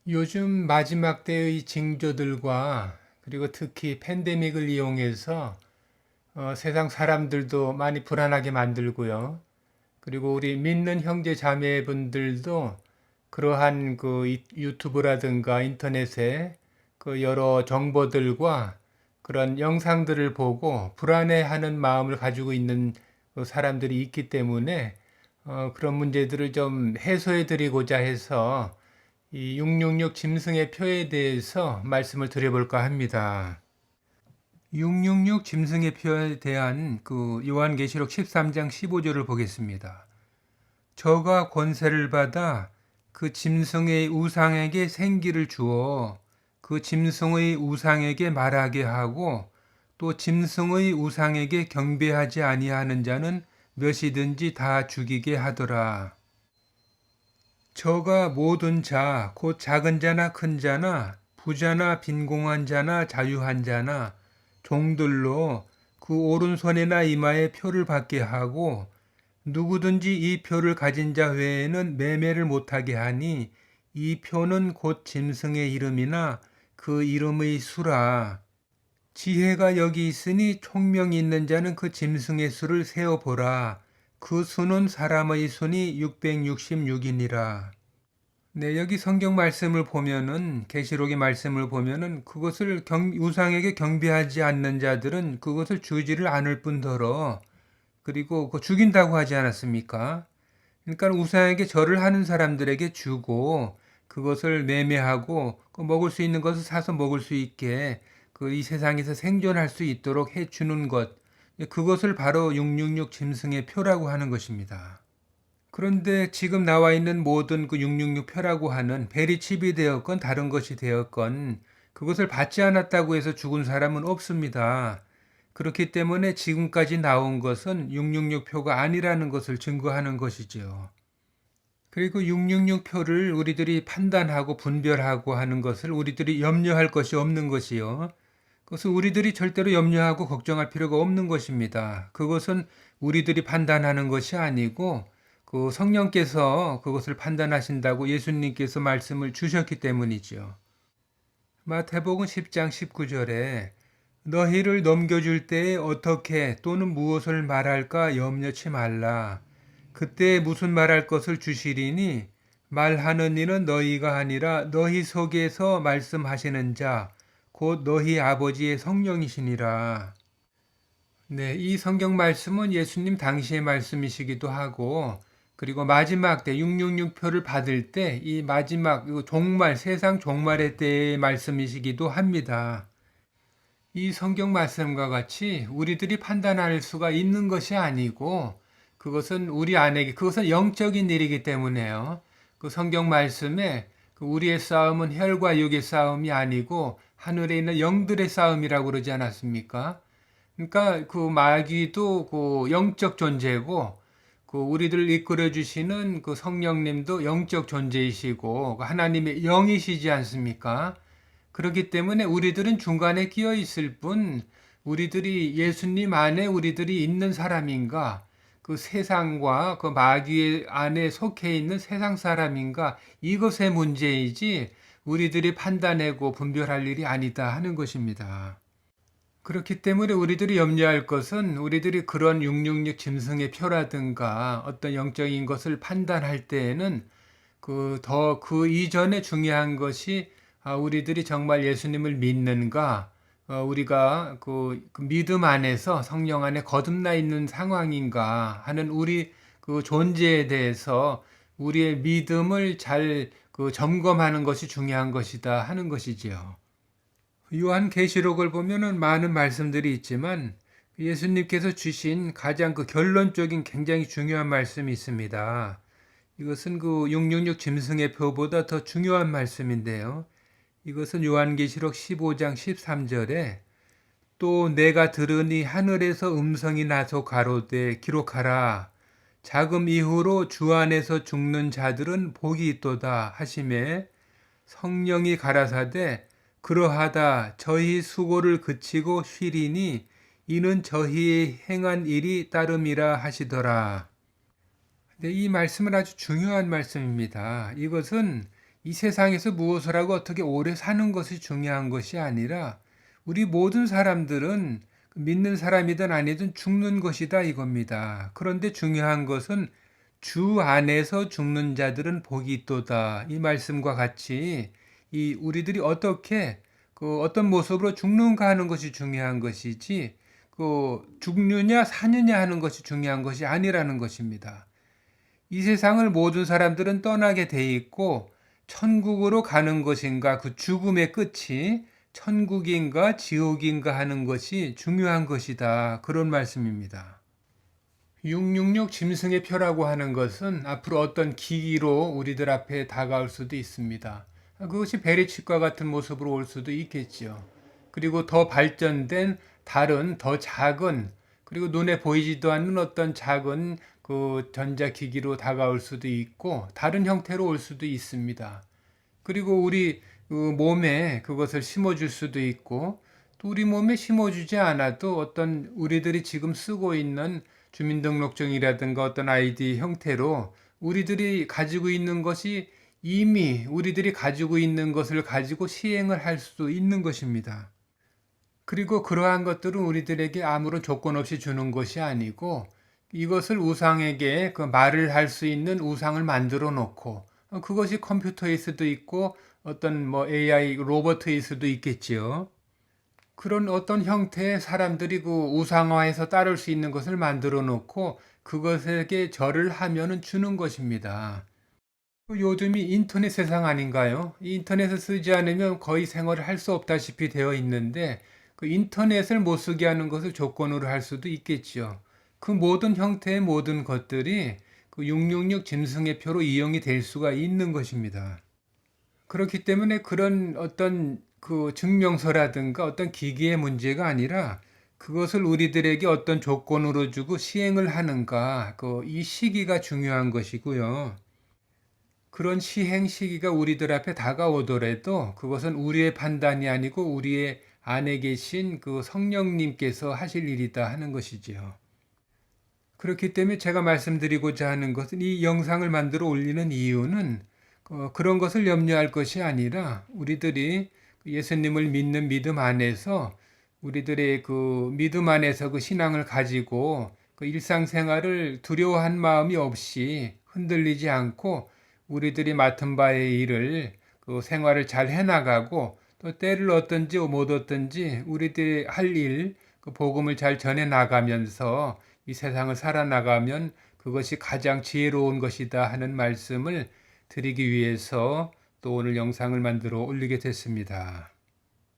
요즘 마지막 때의 징조들과 그리고 특히 팬데믹을 이용해서 세상 사람들도 많이 불안하게 만들고요. 그리고 우리 믿는 형제 자매분들도 그러한 그 유튜브라든가 인터넷에 그 여러 정보들과 그런 영상들을 보고 불안해하는 마음을 가지고 있는 그 사람들이 있기 때문에 그런 문제들을 좀 해소해 드리고자 해서 이 666 짐승의 표에 대해서 말씀을 드려볼까 합니다. 666 짐승의 표에 대한 그 요한계시록 13장 15절을 보겠습니다. 저가 권세를 받아 그 짐승의 우상에게 생기를 주어 그 짐승의 우상에게 말하게 하고 또 짐승의 우상에게 경배하지 아니하는 자는 몇이든지 다 죽이게 하더라. 저가 모든 자, 곧 작은 자나 큰 자나 부자나 빈공한 자나 자유한 자나 종들로 그 오른손이나 이마에 표를 받게 하고 누구든지 이 표를 가진 자 외에는 매매를 못하게 하니 이 표는 곧 짐승의 이름이나 그 이름의 수라. 지혜가 여기 있으니 총명이 있는 자는 그 짐승의 수를 세어보라. 그 수는 사람의 수니 666이니라. 네, 여기 성경 말씀을 보면은 계시록의 말씀을 보면은 그것을 우상에게 경배하지 않는 자들은 그것을 주지를 않을 뿐더러 그리고 죽인다고 하지 않았습니까? 그러니까 우상에게 절을 하는 사람들에게 주고 그것을 매매하고 그 먹을 수 있는 것을 사서 먹을 수 있게 그 이 세상에서 생존할 수 있도록 해 주는 것, 그것을 바로 666 짐승의 표라고 하는 것입니다. 그런데 지금 나와 있는 모든 그 666 표라고 하는 베리칩이 되었건 다른 것이 되었건 그것을 받지 않았다고 해서 죽은 사람은 없습니다. 그렇기 때문에 지금까지 나온 것은 666 표가 아니라는 것을 증거하는 것이지요. 그리고 666 표를 우리들이 판단하고 분별하고 하는 것을 우리들이 염려할 것이 없는 것이요. 그것은 우리들이 절대로 염려하고 걱정할 필요가 없는 것입니다. 그것은 우리들이 판단하는 것이 아니고 그 성령께서 그것을 판단하신다고 예수님께서 말씀을 주셨기 때문이죠. 마태복음 10장 19절에 너희를 넘겨줄 때에 어떻게 또는 무엇을 말할까 염려치 말라. 그때 무슨 말할 것을 주시리니 말하는 이는 너희가 아니라 너희 속에서 말씀하시는 자, 곧 너희 아버지의 성령이시니라. 네, 이 성경 말씀은 예수님 당시의 말씀이시기도 하고, 그리고 마지막 때 666표를 받을 때 이 마지막 종말, 세상 종말의 때의 말씀이시기도 합니다. 이 성경 말씀과 같이 우리들이 판단할 수가 있는 것이 아니고 그것은 우리 안에 그것은 영적인 일이기 때문에요. 그 성경 말씀에 그 우리의 싸움은 혈과 육의 싸움이 아니고 하늘에 있는 영들의 싸움이라고 그러지 않았습니까? 그러니까 그 마귀도 그 영적 존재고 그 우리들을 이끌어 주시는 그 성령님도 영적 존재이시고 그 하나님의 영이시지 않습니까? 그렇기 때문에 우리들은 중간에 끼어 있을 뿐 우리들이 예수님 안에 우리들이 있는 사람인가 그 세상과 그 마귀 안에 속해 있는 세상 사람인가 이것의 문제이지 우리들이 판단하고 분별할 일이 아니다 하는 것입니다. 그렇기 때문에 우리들이 염려할 것은 우리들이 그런 666 짐승의 표라든가 어떤 영적인 것을 판단할 때에는 그 이전에 중요한 것이 우리들이 정말 예수님을 믿는가, 우리가 그 믿음 안에서 성령 안에 거듭나 있는 상황인가 하는 우리 그 존재에 대해서 우리의 믿음을 잘 그 점검하는 것이 중요한 것이다 하는 것이지요. 요한계시록을 보면은 많은 말씀들이 있지만 예수님께서 주신 가장 그 결론적인 굉장히 중요한 말씀이 있습니다. 이것은 그 666 짐승의 표보다 더 중요한 말씀인데요. 이것은 요한계시록 15장 13절에 또 내가 들으니 하늘에서 음성이 나서 가로되 기록하라. 자금 이후로 주 안에서 죽는 자들은 복이 있도다 하심에 성령이 가라사대 그러하다 저희 수고를 그치고 쉬리니 이는 저희의 행한 일이 따름이라 하시더라. 네, 이 말씀은 아주 중요한 말씀입니다. 이것은 이 세상에서 무엇을 하고 어떻게 오래 사는 것이 중요한 것이 아니라 우리 모든 사람들은 믿는 사람이든 아니든 죽는 것이다 이겁니다. 그런데 중요한 것은 주 안에서 죽는 자들은 복이 있도다. 이 말씀과 같이 이 우리들이 어떻게 어떤 모습으로 죽는가 하는 것이 중요한 것이지 죽느냐 사느냐 하는 것이 중요한 것이 아니라는 것입니다. 이 세상을 모든 사람들은 떠나게 돼 있고 천국으로 가는 것인가 그 죽음의 끝이 천국인가 지옥인가 하는 것이 중요한 것이다. 그런 말씀입니다. 666 짐승의 표라고 하는 것은 앞으로 어떤 기기로 우리들 앞에 다가올 수도 있습니다. 그것이 베리칩과 같은 모습으로 올 수도 있겠죠. 그리고 더 발전된 다른 더 작은 그리고 눈에 보이지도 않는 어떤 작은 그 전자기기로 다가올 수도 있고 다른 형태로 올 수도 있습니다. 그리고 우리 그 몸에 그것을 심어줄 수도 있고 또 우리 몸에 심어주지 않아도 어떤 우리들이 지금 쓰고 있는 주민등록증이라든가 어떤 아이디 형태로 우리들이 가지고 있는 것이 이미 우리들이 가지고 있는 것을 가지고 시행을 할 수도 있는 것입니다. 그리고 그러한 것들은 우리들에게 아무런 조건 없이 주는 것이 아니고 이것을 우상에게 그 말을 할 수 있는 우상을 만들어 놓고 그것이 컴퓨터일 수도 있고 어떤 뭐 AI 로봇일 수도 있겠지요. 그런 어떤 형태의 사람들이 그 우상화해서 따를 수 있는 것을 만들어 놓고 그것에게 절을 하면은 주는 것입니다. 요즘이 인터넷 세상 아닌가요? 이 인터넷을 쓰지 않으면 거의 생활을 할 수 없다시피 되어 있는데 그 인터넷을 못 쓰게 하는 것을 조건으로 할 수도 있겠지요. 그 모든 형태의 모든 것들이 그 666 짐승의 표로 이용이 될 수가 있는 것입니다. 그렇기 때문에 그런 어떤 그 증명서라든가 어떤 기기의 문제가 아니라 그것을 우리들에게 어떤 조건으로 주고 시행을 하는가, 이 시기가 중요한 것이고요. 그런 시행 시기가 우리들 앞에 다가오더라도 그것은 우리의 판단이 아니고 우리의 안에 계신 그 성령님께서 하실 일이다 하는 것이지요. 그렇기 때문에 제가 말씀드리고자 하는 것은 이 영상을 만들어 올리는 이유는 그런 것을 염려할 것이 아니라 우리들이 예수님을 믿는 믿음 안에서 우리들의 그 믿음 안에서 그 신앙을 가지고 그 일상생활을 두려워한 마음이 없이 흔들리지 않고 우리들이 맡은 바의 일을 그 생활을 잘 해나가고 또 때를 얻든지 못 얻든지 우리들이 할 일, 그 복음을 잘 전해 나가면서 이 세상을 살아나가면 그것이 가장 지혜로운 것이다 하는 말씀을 드리기 위해서 또 오늘 영상을 만들어 올리게 됐습니다.